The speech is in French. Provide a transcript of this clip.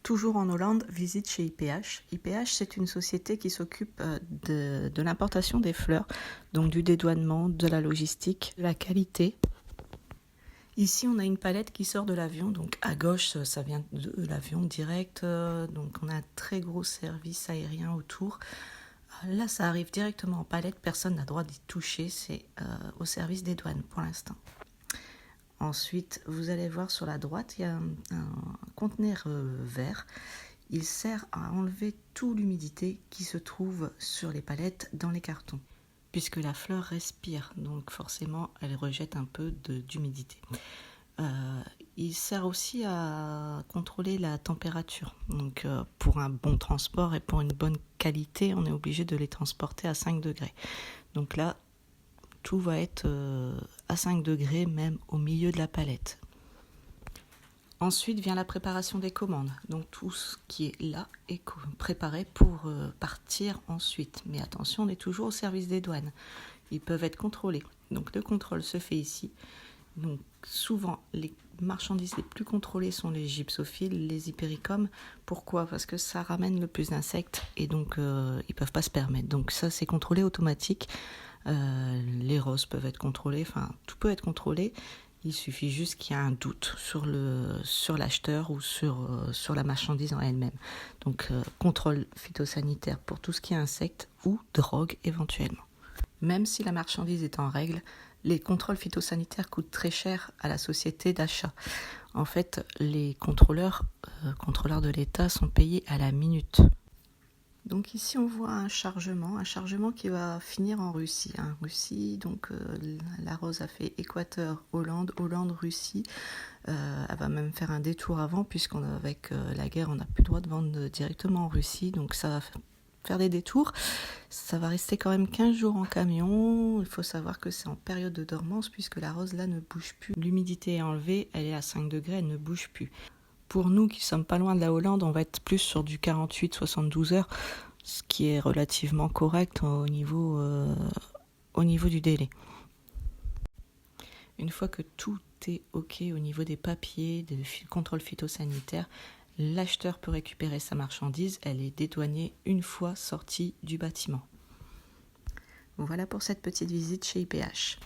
Toujours en Hollande, visite chez IPH. IPH, c'est une société qui s'occupe de l'importation des fleurs, donc du dédouanement, de la logistique, de la qualité. Ici, on a une palette qui sort de l'avion, donc à gauche, ça vient de l'avion direct, donc on a un très gros service aérien autour. Là, ça arrive directement en palette, personne n'a droit d'y toucher, c'est au service des douanes pour l'instant. Ensuite, vous allez voir sur la droite, il y a un conteneur vert. Il sert à enlever toute l'humidité qui se trouve sur les palettes dans les cartons. Puisque la fleur respire, donc forcément, elle rejette un peu d'humidité. Il sert aussi à contrôler la température. Donc, pour un bon transport et pour une bonne qualité, on est obligé de les transporter à 5 degrés. Donc là, tout va être à 5 degrés, même au milieu de la palette. Ensuite vient la préparation des commandes. Donc tout ce qui est là est préparé pour partir ensuite. Mais attention, on est toujours au service des douanes. Ils peuvent être contrôlés. Donc le contrôle se fait ici. Donc souvent, les marchandises les plus contrôlées sont les gypsophiles, les hypericomes. Pourquoi ? Parce que ça ramène le plus d'insectes et donc ils ne peuvent pas se permettre. Donc ça, c'est contrôlé automatique. Les roses peuvent être contrôlées, enfin tout peut être contrôlé. Il suffit juste qu'il y ait un doute sur l'acheteur ou sur la marchandise en elle-même. Donc contrôle phytosanitaire pour tout ce qui est insectes ou drogue éventuellement. Même si la marchandise est en règle, les contrôles phytosanitaires coûtent très cher à la société d'achat. En fait, les contrôleurs de l'État sont payés à la minute. Donc ici on voit un chargement qui va finir en Russie. Russie, donc la rose a fait Équateur, Hollande, Russie. Elle va même faire un détour avant puisqu'avec la guerre on n'a plus le droit de vendre directement en Russie. Donc ça va faire des détours. Ça va rester quand même 15 jours en camion. Il faut savoir que c'est en période de dormance puisque la rose là ne bouge plus. L'humidité est enlevée, elle est à 5 degrés, elle ne bouge plus. Pour nous qui sommes pas loin de la Hollande, on va être plus sur du 48-72 heures, ce qui est relativement correct au niveau du délai. Une fois que tout est OK au niveau des papiers, des contrôles phytosanitaires, l'acheteur peut récupérer sa marchandise, elle est dédouanée une fois sortie du bâtiment. Voilà pour cette petite visite chez IPH.